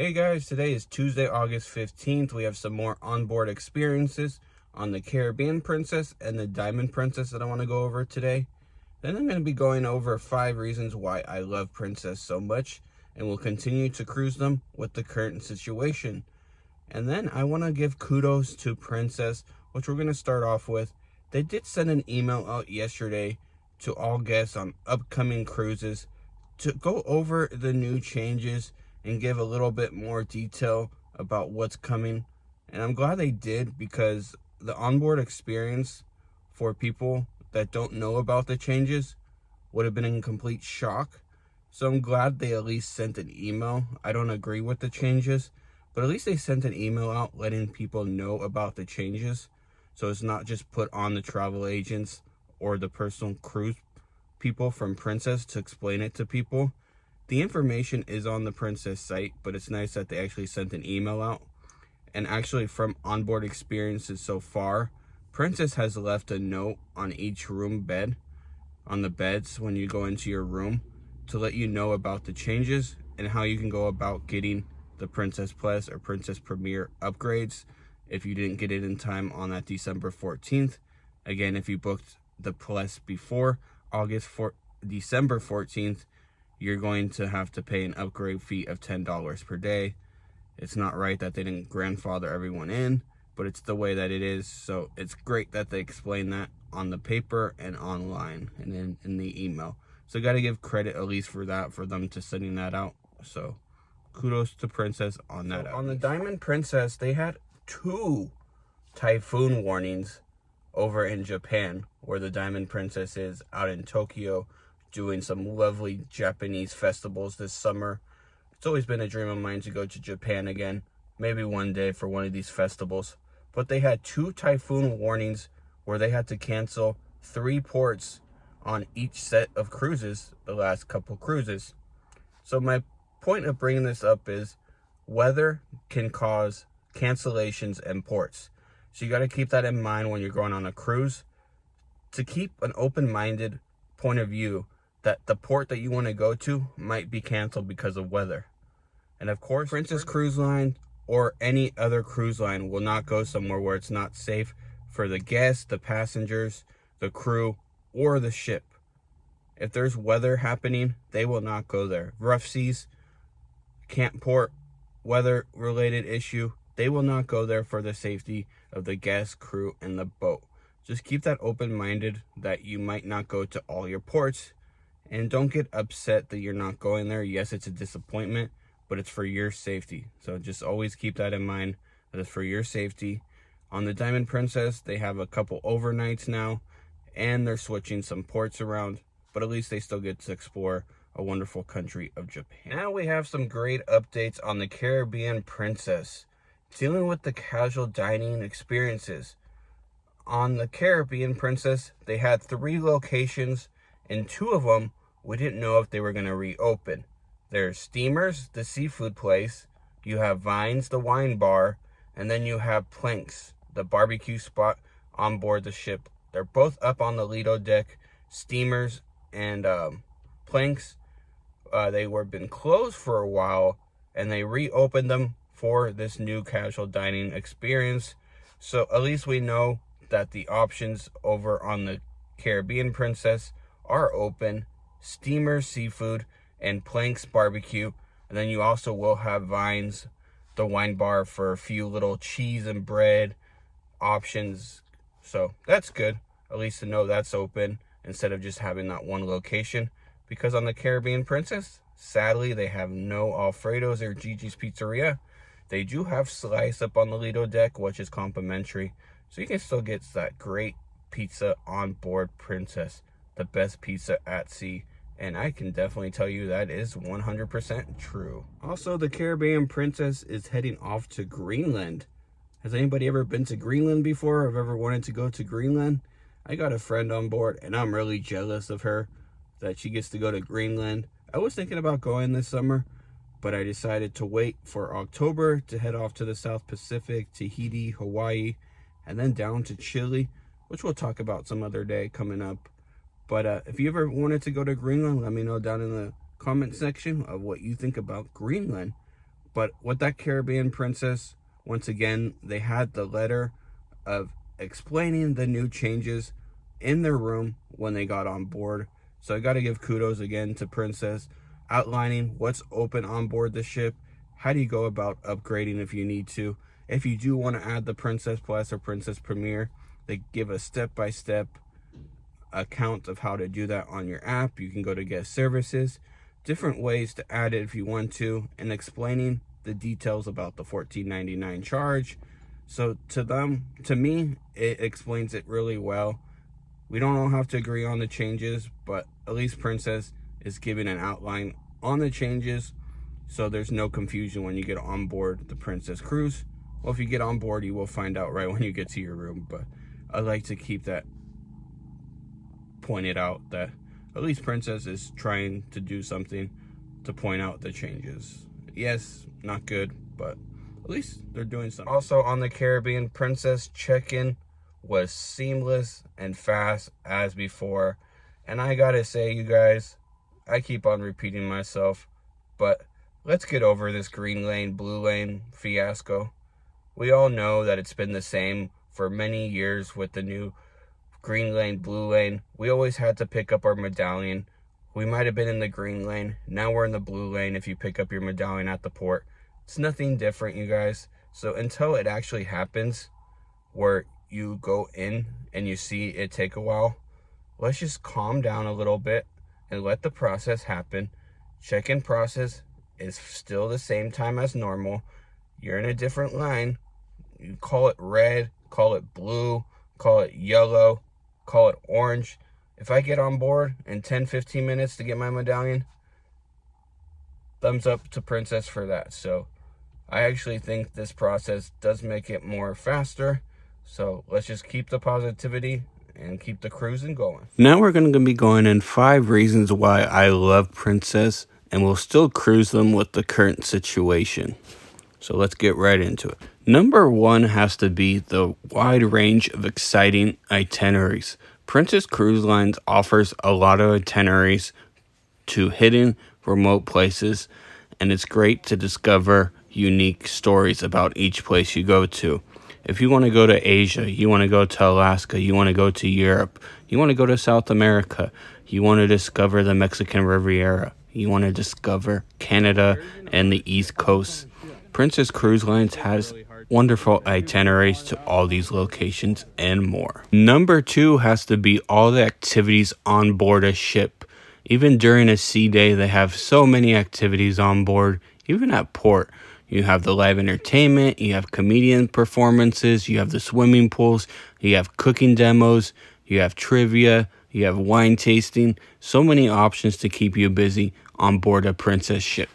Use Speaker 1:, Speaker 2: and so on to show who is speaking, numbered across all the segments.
Speaker 1: Hey guys, today is Tuesday, August 15th. We have some more onboard experiences on the Caribbean Princess and the Diamond Princess that I want to go over today. Then I'm going to be going over 5 reasons why I love Princess so much, and will continue to cruise them with the current situation. And then I want to give kudos to Princess, which we're going to start off with. They did send an email out yesterday to all guests on upcoming cruises to go over the new changes and give a little bit more detail about what's coming. And I'm glad they did, because the onboard experience for people that don't know about the changes would have been in complete shock. So I'm glad they at least sent an email. I don't agree with the changes, but at least they sent an email out letting people know about the changes. So it's not just put on the travel agents or the personal cruise people from Princess to explain it to people. The information is on the Princess site, but it's nice that they actually sent an email out. And actually, from onboard experiences so far, Princess has left a note on each room bed, on the beds when you go into your room, to let you know about the changes and how you can go about getting the Princess Plus or Princess Premier upgrades if you didn't get it in time on that December 14th. Again, if you booked the Plus before December 14th, you're going to have to pay an upgrade fee of $10 per day. It's not right that they didn't grandfather everyone in, but it's the way that it is. So it's great that they explain that on the paper and online and in the email. So got to give credit at least for that, for them to sending that out. So kudos to Princess on that. On the Diamond Princess, they had 2 typhoon warnings over in Japan, where the Diamond Princess is out in Tokyo doing some lovely Japanese festivals this summer. It's always been a dream of mine to go to Japan again, maybe one day for one of these festivals. But they had 2 typhoon warnings where they had to cancel 3 ports on each set of cruises, the last couple cruises. So my point of bringing this up is weather can cause cancellations and ports. So you got to keep that in mind when you're going on a cruise, to keep an open-minded point of view that the port that you want to go to might be canceled because of weather. And of course, Princess Cruise Line or any other cruise line will not go somewhere where it's not safe for the guests, the passengers, the crew, or the ship. If there's weather happening, they will not go there. Rough seas, can't port, weather-related issue, they will not go there for the safety of the guests, crew, and the boat. Just keep that open-minded that you might not go to all your ports. And don't get upset that you're not going there. Yes, it's a disappointment, but it's for your safety. So just always keep that in mind, that it's for your safety. On the Diamond Princess, they have a couple overnights now, and they're switching some ports around, but at least they still get to explore a wonderful country of Japan. Now we have some great updates on the Caribbean Princess, dealing with the casual dining experiences. On the Caribbean Princess, they had 3 locations, and 2 of them we didn't know if they were going to reopen. There's Steamers, the seafood place, you have Vines, the wine bar, and then you have Planks, the barbecue spot on board the ship. They're both up on the Lido deck. Steamers and Planks, they were been closed for a while, and they reopened them for this new casual dining experience. So at least we know that the options over on the Caribbean Princess are open: Steamers seafood and Planks barbecue. And then you also will have Vines, the wine bar, for a few little cheese and bread options. So that's good, at least to know that's open instead of just having that one location. Because on the Caribbean Princess, sadly, they have no Alfredo's or Gigi's Pizzeria. They do have Slice up on the Lido deck, which is complimentary, so you can still get that great pizza on board Princess, the best pizza at sea. And I can definitely tell you that is 100% true. Also, the Caribbean Princess is heading off to Greenland. Has anybody ever been to Greenland before, or have ever wanted to go to Greenland? I got a friend on board, and I'm really jealous of her that she gets to go to Greenland. I was thinking about going this summer, but I decided to wait for October to head off to the South Pacific, Tahiti, Hawaii, and then down to Chile, which we'll talk about some other day coming up. But if you ever wanted to go to Greenland, let me know down in the comment section of what you think about Greenland. But with that Caribbean Princess, once again, they had the letter of explaining the new changes in their room when they got on board. So I got to give kudos again to Princess, outlining what's open on board the ship. How do you go about upgrading if you need to? If you do want to add the Princess Plus or Princess Premier, they give a step-by-step account of how to do that on your app. You can go to guest services, different ways to add it if you want to, and explaining the details about the $14.99 charge. So to me, it explains it really well. We don't all have to agree on the changes, but at least Princess is giving an outline on the changes, so there's no confusion when you get on board the Princess Cruise. Well, if you get on board, you will find out right when you get to your room, but I like to keep that pointed out, that at least Princess is trying to do something to point out the changes. Yes, not good, but at least they're doing something. Also on the Caribbean Princess, check-in was seamless and fast as before. And I gotta say, you guys, I keep on repeating myself, but let's get over this green lane, blue lane fiasco. We all know that it's been the same for many years with the new green lane, blue lane. We always had to pick up our medallion. We might have been in the green lane. Now we're in the blue lane if you pick up your medallion at the port. It's nothing different, you guys. So until it actually happens, where you go in and you see it take a while, let's just calm down a little bit and let the process happen. Check-in process is still the same time as normal. You're in a different line. You call it red, call it blue, call it yellow, call it orange. If I get on board in 10-15 minutes to get my medallion, thumbs up to Princess for that. So I actually think this process does make it more faster. So let's just keep the positivity and keep the cruising going. Now we're going to be going in 5 reasons why I love Princess and will still cruise them with the current situation. So let's get right into it. Number 1 has to be the wide range of exciting itineraries. Princess Cruise Lines offers a lot of itineraries to hidden, remote places, and it's great to discover unique stories about each place you go to. If you want to go to Asia, you want to go to Alaska, you want to go to Europe, you want to go to South America, you want to discover the Mexican Riviera, you want to discover Canada and the East Coast, Princess Cruise Lines has wonderful itineraries to all these locations and more. Number 2 has to be all the activities on board a ship. Even during a sea day, they have so many activities on board, even at port. You have the live entertainment, you have comedian performances, you have the swimming pools, you have cooking demos, you have trivia, you have wine tasting. So many options to keep you busy on board a Princess ship.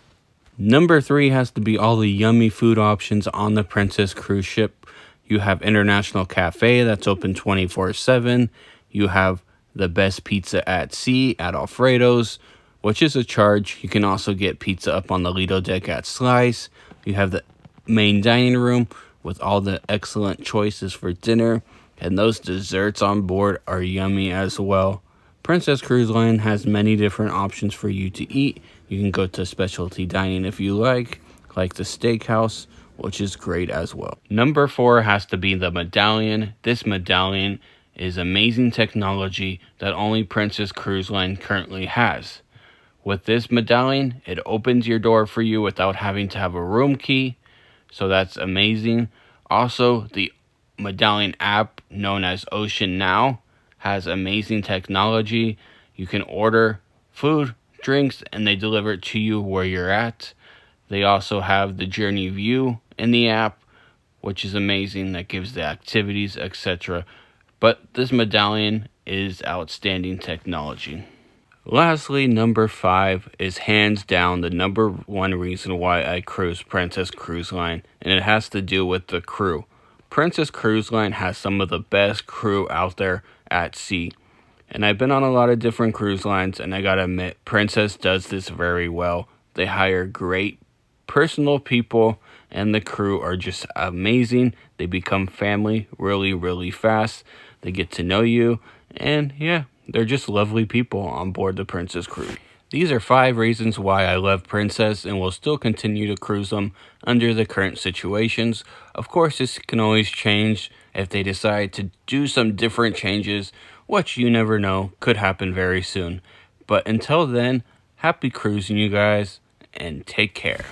Speaker 1: Number 3 has to be all the yummy food options on the Princess cruise ship. You have International Cafe that's open 24/7. You have the best pizza at sea at Alfredo's, which is a charge. You can also get pizza up on the Lido deck at Slice. You have the main dining room with all the excellent choices for dinner, and those desserts on board are yummy as well. Princess Cruise Line has many different options for you to eat. You can go to specialty dining if you like the steakhouse, which is great as well. Number 4 has to be the medallion. This medallion is amazing technology that only Princess Cruise Line currently has. With this medallion, it opens your door for you without having to have a room key, so that's amazing. Also, the medallion app, known as Ocean Now, has amazing technology. You can order food, drinks, and they deliver it to you where you're at. They also have the journey view in the app, which is amazing. That gives the activities, etc. But this medallion is outstanding technology. Lastly, number 5 is hands down the number 1 reason why I cruise Princess Cruise Line, and it has to do with the crew. Princess Cruise Line has some of the best crew out there at sea. And I've been on a lot of different cruise lines, and I gotta admit, Princess does this very well. They hire great personal people, and the crew are just amazing. They become family really, really fast. They get to know you, and yeah, they're just lovely people on board the Princess cruise. These are 5 reasons why I love Princess and will still continue to cruise them under the current situations. Of course, this can always change if they decide to do some different changes, which you never know, could happen very soon. But until then, happy cruising, you guys, and take care.